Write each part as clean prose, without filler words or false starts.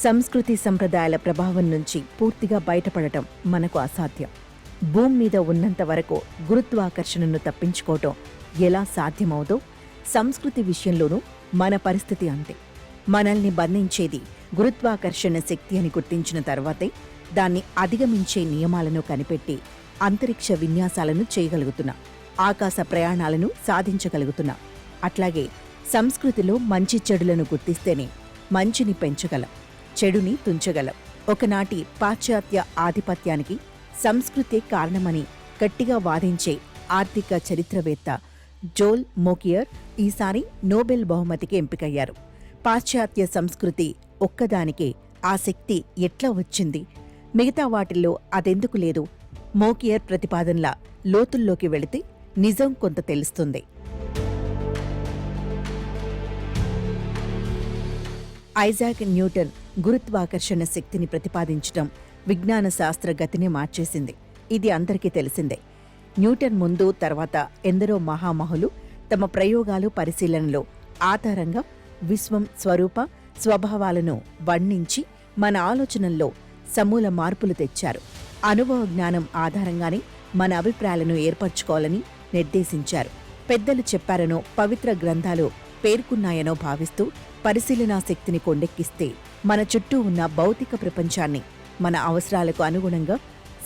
సంస్కృతి సంప్రదాయాల ప్రభావం నుంచి పూర్తిగా బయటపడటం మనకు అసాధ్యం. భూమి మీద ఉన్నంత వరకు గురుత్వాకర్షణను తప్పించుకోవటం ఎలా సాధ్యమవుదో సంస్కృతి విషయంలోనూ మన పరిస్థితి అంతే. మనల్ని బంధించేది గురుత్వాకర్షణ శక్తి అని గుర్తించిన తర్వాతే దాన్ని అధిగమించే నియమాలను కనిపెట్టి అంతరిక్ష విన్యాసాలను చేయగలుగుతున్నాం, ఆకాశ ప్రయాణాలను సాధించగలుగుతున్నాం. అట్లాగే సంస్కృతిలో మంచి చెడులను గుర్తిస్తేనే మంచిని పెంచగలం, చెడుని తుంచగలం. ఒకనాటి పాశ్చాత్య ఆధిపత్యానికి సంస్కృతే కారణమని గట్టిగా వాదించే ఆర్థిక చరిత్రవేత్త జోల్ మోకియర్ ఈసారి నోబెల్ బహుమతికి ఎంపికయ్యారు. పాశ్చాత్య సంస్కృతి ఒక్కదానికే ఆ శక్తి ఎట్లా వచ్చింది, మిగతా వాటిల్లో అదెందుకు లేదు? మోకియర్ ప్రతిపాదనల లోతుల్లోకి వెళితే నిజం కొంత తెలుస్తుంది. ఐజాక్ న్యూటన్ గురుత్వాకర్షణ శక్తిని ప్రతిపాదించటం విజ్ఞాన శాస్త్ర గతిని మార్చేసింది. ఇది అందరికీ తెలిసిందే. న్యూటన్ ముందు తర్వాత ఎందరో మహామహులు తమ ప్రయోగాలు పరిశీలనలో ఆధారంగా విశ్వం స్వరూప స్వభావాలను వర్ణించి మన ఆలోచనల్లో సమూల మార్పులు తెచ్చారు. అనుభవ జ్ఞానం ఆధారంగానే మన అభిప్రాయాలను ఏర్పరచుకోవాలని నిర్దేశించారు. పెద్దలు చెప్పారనో పవిత్ర గ్రంథాలు పేర్కొన్నాయనో భావిస్తూ పరిశీలనా శక్తిని కొండెక్కిస్తే మన చుట్టూ ఉన్న భౌతిక ప్రపంచాన్ని మన అవసరాలకు అనుగుణంగా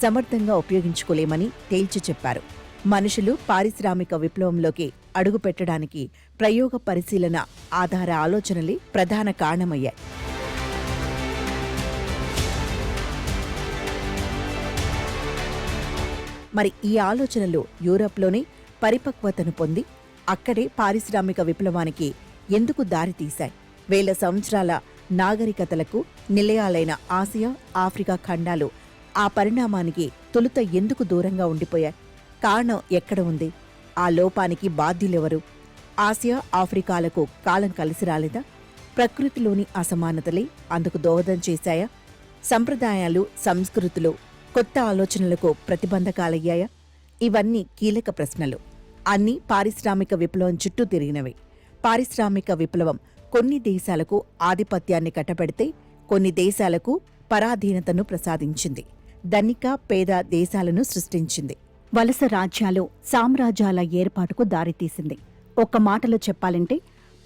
సమర్థంగా ఉపయోగించుకోలేమని తేల్చి చెప్పారు. మనుషులు పారిశ్రామిక విప్లవంలోకి అడుగుపెట్టడానికి ప్రయోగ పరిశీలన ఆధార ఆలోచనలే ప్రధాన కారణమయ్యాయి. మరి ఈ ఆలోచనలు యూరప్లోనే పరిపక్వతను పొంది అక్కడే పారిశ్రామిక విప్లవానికి ఎందుకు దారితీశాయి? వేల సంవత్సరాల నాగరికతలకు నిలయాలైన ఆసియా, ఆఫ్రికా ఖండాలు ఆ పరిణామానికి తొలుత ఎందుకు దూరంగా ఉండిపోయాయి? కారణం ఎక్కడ ఉంది? ఆ లోపానికి బాధ్యులెవరు? ఆసియా, ఆఫ్రికాలకు కాలం కలిసి రాలేదా? ప్రకృతిలోని అసమానతలే అందుకు దోహదం చేశాయా? సంప్రదాయాలు, సంస్కృతులు కొత్త ఆలోచనలకు ప్రతిబంధకాలయ్యాయా? ఇవన్నీ కీలక ప్రశ్నలు. అన్నీ పారిశ్రామిక విప్లవం చుట్టూ తిరిగినవి. పారిశ్రామిక విప్లవం కొన్ని దేశాలకు ఆధిపత్యాన్ని కట్టబెడితే కొన్ని దేశాలకు పరాధీనతను ప్రసాదించింది. ధనిక, పేద దేశాలను సృష్టించింది. వలస రాజ్యాలు, సామ్రాజ్యాల ఏర్పాటుకు దారితీసింది. ఒక్క మాటలో చెప్పాలంటే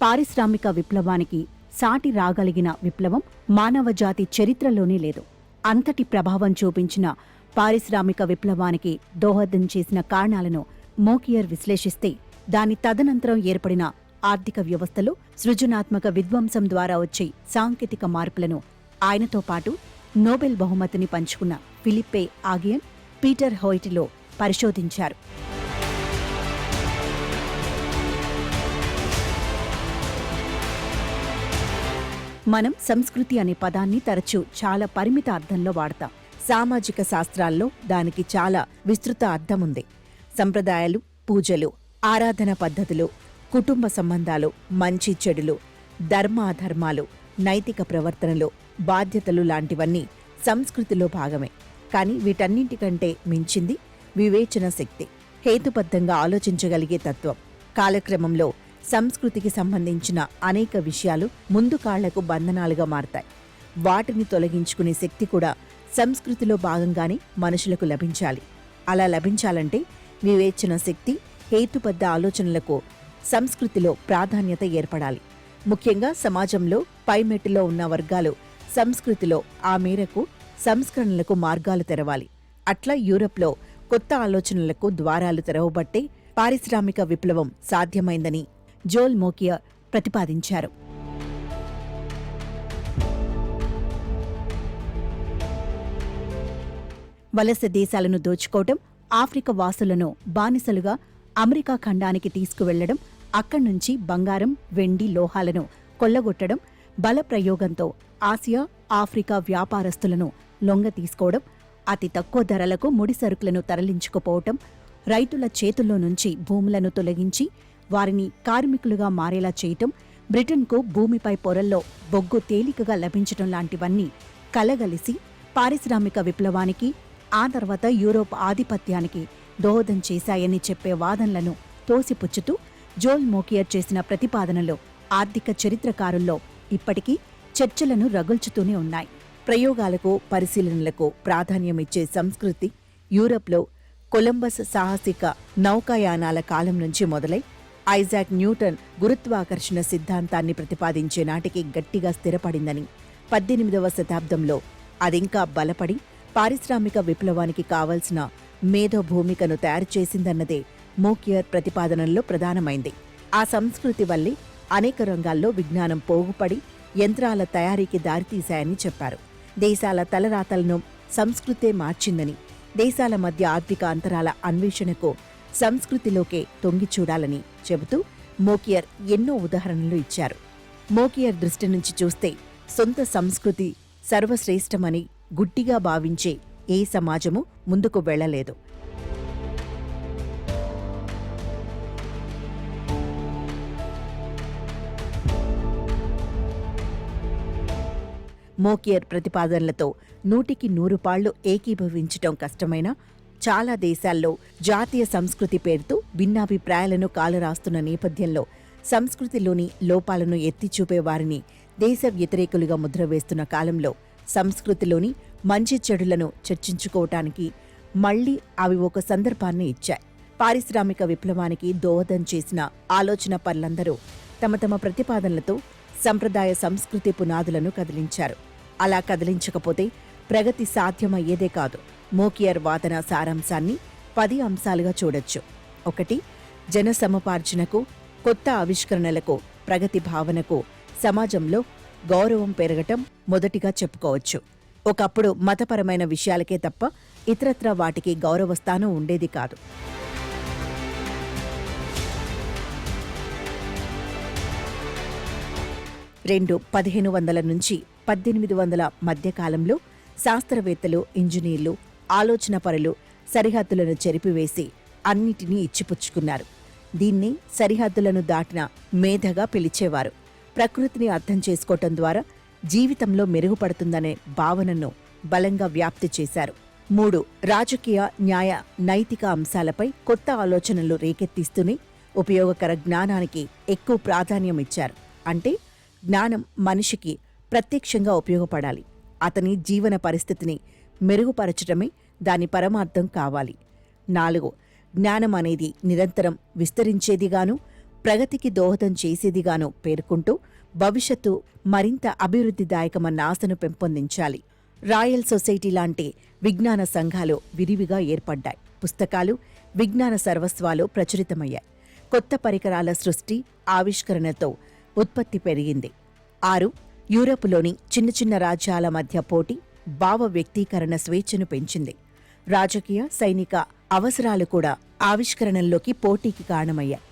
పారిశ్రామిక విప్లవానికి సాటి రాగలిగిన విప్లవం మానవజాతి చరిత్రలోనే లేదు. అంతటి ప్రభావం చూపించిన పారిశ్రామిక విప్లవానికి దోహదం చేసిన కారణాలను మోకియర్ విశ్లేషిస్తే దాని తదనంతరం ఏర్పడిన ఆర్థిక వ్యవస్థలో సృజనాత్మక విధ్వంసం ద్వారా వచ్చే సాంకేతిక మార్పులను ఆయనతో పాటు నోబెల్ బహుమతిని పంచుకున్న ఫిలిప్పే ఆగియన్, పీటర్ హోయిటిలో పరిశోధించారు. మనం సంస్కృతి అనే పదాన్ని తరచూ చాలా పరిమిత అర్థంలో వాడతాం. సామాజిక శాస్త్రాల్లో దానికి చాలా విస్తృత అర్థముంది. సంప్రదాయాలు, పూజలు, ఆరాధన పద్ధతులు, కుటుంబ సంబంధాలు, మంచి చెడులు, ధర్మాధర్మాలు, నైతిక ప్రవర్తనలు, బాధ్యతలు లాంటివన్నీ సంస్కృతిలో భాగమే. కానీ వీటన్నింటికంటే మించింది వివేచన శక్తి, హేతుబద్ధంగా ఆలోచించగలిగే తత్వం. కాలక్రమంలో సంస్కృతికి సంబంధించిన అనేక విషయాలు ముందు కాళ్లకు బంధనాలుగా మారతాయి. వాటిని తొలగించుకునే శక్తి కూడా సంస్కృతిలో భాగంగానే మనుషులకు లభించాలి. అలా లభించాలంటే వివేచన శక్తి, హేతుబద్ధ ఆలోచనలకు సంస్కృతిలో ప్రాధాన్యత ఏర్పడాలి. ముఖ్యంగా సమాజంలో పైమెట్టులో ఉన్న వర్గాలు సంస్కృతిలో ఆ మేరకు సంస్కరణలకు మార్గాలు తెరవాలి. అట్లా యూరప్లో కొత్త ఆలోచనలకు ద్వారాలు తెరవబట్టే పారిశ్రామిక విప్లవం సాధ్యమైందని జోల్ మోకియర్ ప్రతిపాదించారు. వలస దేశాలను దోచుకోవడం, ఆఫ్రికా వాసులను బానిసలుగా అమెరికా ఖండానికి తీసుకువెళ్లడం, అక్కడ్నుంచి బంగారం, వెండి, లోహాలను కొల్లగొట్టడం, బల ప్రయోగంతో ఆసియా, ఆఫ్రికా వ్యాపారస్తులను లొంగ తీసుకోవడం, అతి తక్కువ ధరలకు ముడి సరుకులను తరలించుకుపోవటం, రైతుల చేతుల్లో నుంచి భూములను తొలగించి వారిని కార్మికులుగా మారేలా చేయటం, బ్రిటన్కు భూమిపై పొరల్లో బొగ్గు తేలికగా లభించటం లాంటివన్నీ కలగలిసి పారిశ్రామిక విప్లవానికి, ఆ తర్వాత యూరోప్ ఆధిపత్యానికి దోహదం చేశాయని చెప్పే వాదనలను తోసిపుచ్చుతూ జోల్ మోకియర్ చేసిన ప్రతిపాదనలు ఆర్థిక చరిత్రకారుల్లో ఇప్పటికీ చర్చలను రగుల్చుతూనే ఉన్నాయి. ప్రయోగాలకు, పరిశీలనలకు ప్రాధాన్యమిచ్చే సంస్కృతి యూరప్లో కొలంబస్ సాహసిక నౌకాయానాల కాలం నుంచి మొదలై ఐజాక్ న్యూటన్ గురుత్వాకర్షణ సిద్ధాంతాన్ని ప్రతిపాదించే నాటికి గట్టిగా స్థిరపడిందని, 18వ శతాబ్దంలో అదింకా బలపడి పారిశ్రామిక విప్లవానికి కావలసిన మేధోభూమికను తయారు చేసిందన్నదే మోకియర్ ప్రతిపాదనల్లో ప్రధానమైంది. ఆ సంస్కృతి వల్లే అనేక రంగాల్లో విజ్ఞానం పోగుపడి యంత్రాల తయారీకి దారితీశాయని చెప్పారు. దేశాల తలరాతలను సంస్కృతే మార్చిందని, దేశాల మధ్య ఆర్థిక అంతరాల అన్వేషణకు సంస్కృతిలోకే తొంగి చూడాలని చెబుతూ మోకియర్ ఎన్నో ఉదాహరణలు ఇచ్చారు. మోకియర్ దృష్టి నుంచి చూస్తే సొంత సంస్కృతి సర్వశ్రేష్టమని గుడ్డిగా భావించే ఏ సమాజము ముందుకు వెళ్లలేదు. మోకియర్ ప్రతిపాదనలతో 100కి 100 పాళ్లు ఏకీభవించటం కష్టమైనా చాలా దేశాల్లో జాతీయ సంస్కృతి పేరుతో భిన్నాభిప్రాయాలను కాలరాస్తున్న నేపథ్యంలో సంస్కృతిలోని లోపాలను ఎత్తిచూపే వారిని దేశ వ్యతిరేకులుగా ముద్రవేస్తున్న కాలంలో సంస్కృతిలోని మంచి చెడులను చర్చించుకోవటానికి మళ్లీ అవి ఒక సందర్భాన్ని ఇచ్చాయి. పారిశ్రామిక విప్లవానికి దోహదం చేసిన ఆలోచన పరులందరూ తమ తమ ప్రతిపాదనలతో సంప్రదాయ సంస్కృతి పునాదులను కదిలించారు. అలా కదిలించకపోతే ప్రగతి సాధ్యమయ్యేదే కాదు. మోకియర్ వాదన సారాంశాన్ని 10 అంశాలుగా చూడొచ్చు. 1. జనసముపార్జనకు, కొత్త ఆవిష్కరణలకు, ప్రగతి భావనకు సమాజంలో గౌరవం పెరగటం మొదటిగా చెప్పుకోవచ్చు. ఒకప్పుడు మతపరమైన విషయాలకే తప్ప ఇతరత్రా వాటికి గౌరవస్థానం ఉండేది కాదు. 1500 నుంచి 1800 మధ్యకాలంలో శాస్త్రవేత్తలు, ఇంజనీర్లు, ఆలోచనపరులు సరిహద్దులను చెరిపివేసి అన్నిటినీ ఇచ్చిపుచ్చుకున్నారు. దీన్ని సరిహద్దులను దాటిన మేధగా పిలిచేవారు. ప్రకృతిని అర్థం చేసుకోవటం ద్వారా జీవితంలో మెరుగుపడుతుందనే భావనను బలంగా వ్యాప్తి చేశారు. 3. రాజకీయ, న్యాయ, నైతిక అంశాలపై కొత్త ఆలోచనలు రేకెత్తిస్తూనే ఉపయోగకర జ్ఞానానికి ఎక్కువ ప్రాధాన్యం ఇచ్చారు. అంటే జ్ఞానం మనిషికి ప్రత్యక్షంగా ఉపయోగపడాలి. అతని జీవన పరిస్థితిని మెరుగుపరచడమే దాని పరమార్థం కావాలి. 4. జ్ఞానం అనేది నిరంతరం విస్తరించేదిగాను, ప్రగతికి దోహదం చేసేదిగాను పేర్కొంటూ భవిష్యత్తు మరింత అభివృద్ధిదాయకమన్న ఆశను పెంపొందించాలి. రాయల్ సొసైటీ లాంటి విజ్ఞాన సంఘాలు విరివిగా ఏర్పడ్డాయి. పుస్తకాలు, విజ్ఞాన సర్వస్వాలు ప్రచురితమయ్యాయి. కొత్త పరికరాల సృష్టి, ఆవిష్కరణతో ఉత్పత్తి పెరిగింది. 6. యూరప్లోని చిన్న చిన్న రాజ్యాల మధ్య పోటీ భావ వ్యక్తీకరణ స్వేచ్ఛను పెంచింది. రాజకీయ, సైనిక అవసరాలు కూడా ఆవిష్కరణల్లోకి పోటీకి కారణమయ్యాయి.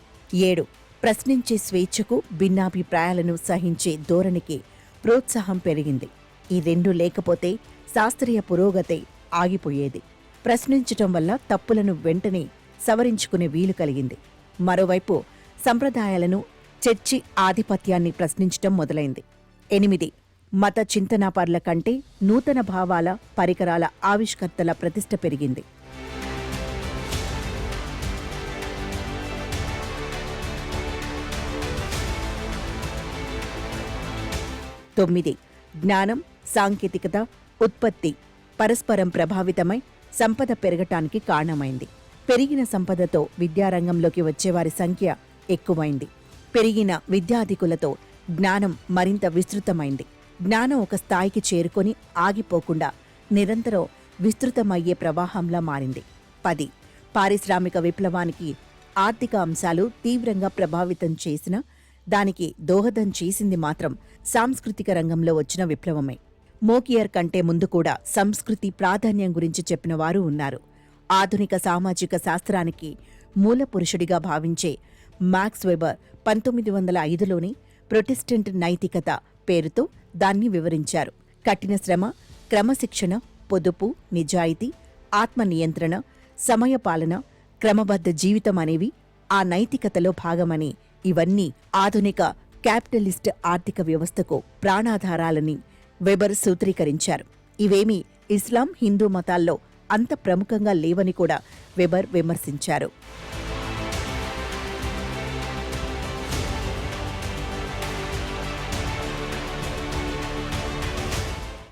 7. ప్రశ్నించే స్వేచ్ఛకు, భిన్నాభిప్రాయాలను సహించే ధోరణికి ప్రోత్సాహం పెరిగింది. ఈ 2 లేకపోతే శాస్త్రీయ పురోగతి ఆగిపోయేది. ప్రశ్నించటం వల్ల తప్పులను వెంటనే సవరించుకునే వీలు కలిగింది. మరోవైపు సంప్రదాయాలను, చర్చి ఆధిపత్యాన్ని ప్రశ్నించటం మొదలైంది. 8. మత చింతనాపరుల కంటే నూతన భావాల, పరికరాల ఆవిష్కర్తల ప్రతిష్ఠ పెరిగింది. 9. జ్ఞానం, సాంకేతికత, ఉత్పత్తి పరస్పరం ప్రభావితమై సంపద పెరగటానికి కారణమైంది. పెరిగిన సంపదతో విద్యారంగంలోకి వచ్చేవారి సంఖ్య ఎక్కువైంది. పెరిగిన విద్యాధికులతో జ్ఞానం మరింత విస్తృతమైంది. జ్ఞానం ఒక స్థాయికి చేరుకొని ఆగిపోకుండా నిరంతరం విస్తృతమయ్యే ప్రవాహంలా మారింది. 10. పారిశ్రామిక విప్లవానికి ఆర్థిక అంశాలు తీవ్రంగా ప్రభావితం చేసినా దానికి దోహదం చేసింది మాత్రం సాంస్కృతిక రంగంలో వచ్చిన విప్లవమే. మోకియర్ కంటే ముందు కూడా సంస్కృతి ప్రాధాన్యం గురించి చెప్పిన వారు ఉన్నారు. ఆధునిక సామాజిక శాస్త్రానికి మూల పురుషుడిగా భావించే మాక్స్ వెబర్ 1905లోనే ప్రొటెస్టెంట్ నైతికత పేరుతో దాన్ని వివరించారు. కఠిన శ్రమ, క్రమశిక్షణ, పొదుపు, నిజాయితీ, ఆత్మ నియంత్రణ, సమయపాలన, క్రమబద్ధ జీవితం అనేవి ఆ నైతికతలో భాగమని, ఇవన్నీ ఆధునిక క్యాపిటలిస్ట్ ఆర్థిక వ్యవస్థకు ప్రాణాధారాలని వెబర్ సూత్రీకరించారు. ఇవేమీ ఇస్లాం, హిందూ మతాల్లో అంత ప్రముఖంగా లేవని కూడా వెబర్ విమర్శించారు.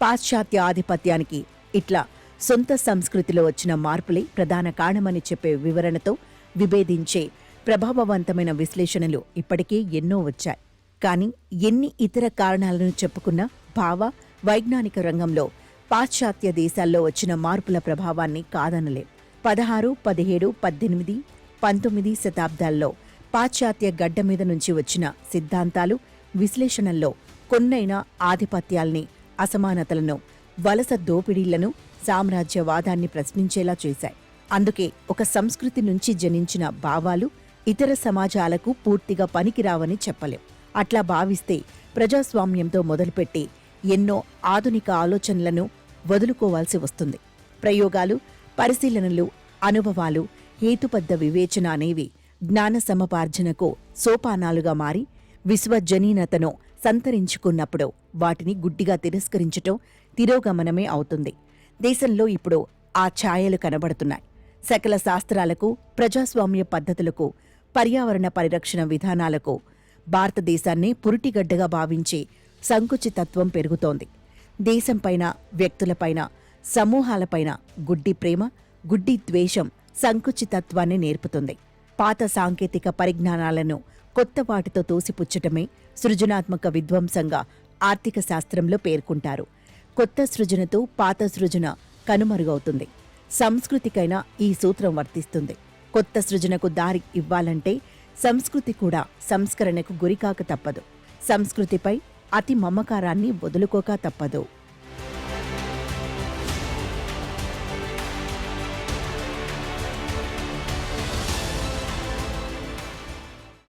పాశ్చాత్య ఆధిపత్యానికి ఇట్లా సొంత సంస్కృతిలో వచ్చిన మార్పులే ప్రధాన కారణమని చెప్పే వివరణతో విభేదించే ప్రభావవంతమైన విశ్లేషణలు ఇప్పటికే ఎన్నో వచ్చాయి. కానీ ఎన్ని ఇతర కారణాలను చెప్పుకున్నా వైజ్ఞానిక రంగంలో పాశ్చాత్య దేశాల్లో వచ్చిన మార్పుల ప్రభావాన్ని కాదనలేం. 16, 17, 18, 19 శతాబ్దాల్లో పాశ్చాత్య గడ్డ మీద నుంచి వచ్చిన సిద్ధాంతాలు, విశ్లేషణల్లో కొన్నైనా ఆధిపత్యాల్ని, అసమానతలను, వలస దోపిడీలను, సామ్రాజ్యవాదాన్ని ప్రశ్నించేలా చేశాయి. అందుకే ఒక సంస్కృతి నుంచి జనించిన భావాలు ఇతర సమాజాలకు పూర్తిగా పనికిరావని చెప్పలేం. అట్లా భావిస్తే ప్రజాస్వామ్యంతో మొదలుపెట్టి ఎన్నో ఆధునిక ఆలోచనలను వదులుకోవాల్సి వస్తుంది. ప్రయోగాలు, పరిశీలనలు, అనుభవాలు, హేతుబద్ధ వివేచన అనేవి జ్ఞాన సముపార్జనకు సోపానాలుగా మారి విశ్వజనీనతను సంతరించుకున్నప్పుడు వాటిని గుడ్డిగా తిరస్కరించటం తిరోగమనమే అవుతుంది. దేశంలో ఇప్పుడు ఆ ఛాయలు కనబడుతున్నాయి. సకల శాస్త్రాలకు, ప్రజాస్వామ్య పద్ధతులకు, పర్యావరణ పరిరక్షణ విధానాలకు భారతదేశాన్ని పురిటిగడ్డగా భావించే సంకుచితత్వం పెరుగుతోంది. దేశంపైన, వ్యక్తులపైన, సమూహాలపైన గుడ్డి ప్రేమ, గుడ్డి ద్వేషం సంకుచితత్వాన్ని నేర్పుతుంది. పాత సాంకేతిక పరిజ్ఞానాలను కొత్త వాటితో తోసిపుచ్చటమే సృజనాత్మక విధ్వంసంగా ఆర్థిక శాస్త్రంలో పేర్కొంటారు. కొత్త సృజనతో పాత సృజన కనుమరుగవుతుంది. సంస్కృతికైనా ఈ సూత్రం వర్తిస్తుంది. కొత్త సృజనకు దారి ఇవ్వాలంటే సంస్కృతి కూడా సంస్కరణకు గురికాక తప్పదు. సంస్కృతిపై అతి మమకారాన్ని వదులుకోక తప్పదు.